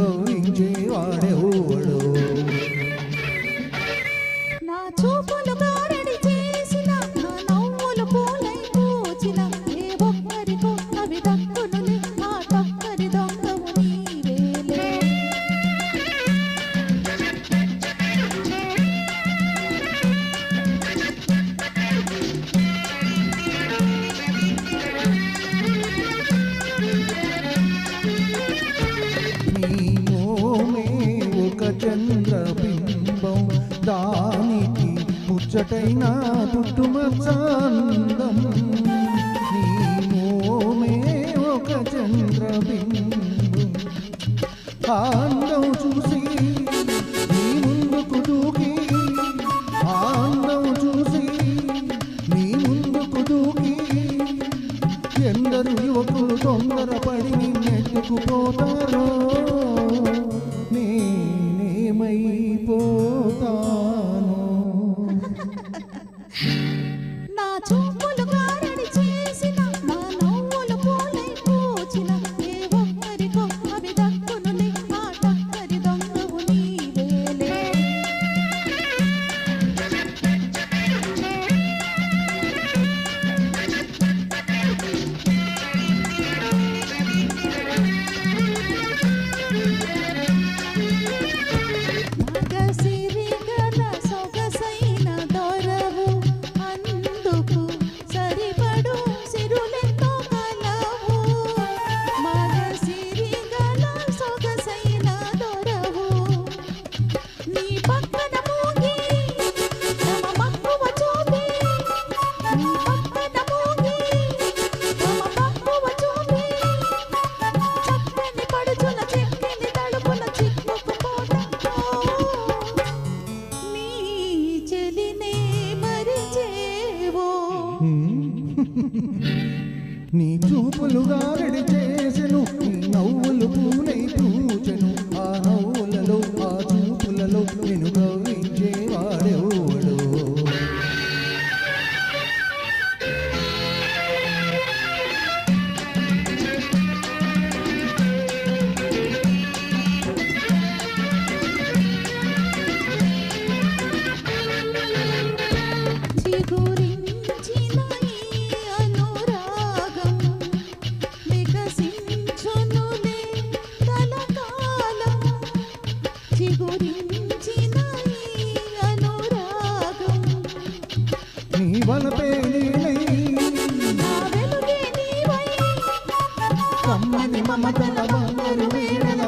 గౌరించేవాడెవడో నా చూపులు గారడి చేసిన నా నవ్వులు పూలై పూచిన ఏ ఒక్కరికో అవి దక్కునులే ఆ దక్కరి దొంగవు నీవేలే చంద్రబింబం దానికి ముచ్చటైన పుట్టుమచ్చందం నీ మోమే ఒక చంద్రబింబం అందం చూసి నీ ముందుకు దూకి అందం చూసి నీ ముందుకు దూకి ఎందరు యువకులు తొందరపడి నిన్నెత్తుకుపోతారో నేనేమైపోతాను నా చూపులు గారడి చేసిన నా నవ్వులు పూలై పూచిన ఏ ఒక్కరికో అవి దక్కునులే ఆ దక్కరి దొంగవు నీవేలే నీ చూపులు గారడి చేసెను నీ నవ్వులు పూలై పూచెను ఆ నవ్వులలో ఆ చూపులలో నేను గౌరించేవాడెవడో నీ వలపే నీలై కమ్మని మమతల బంగారు వీణల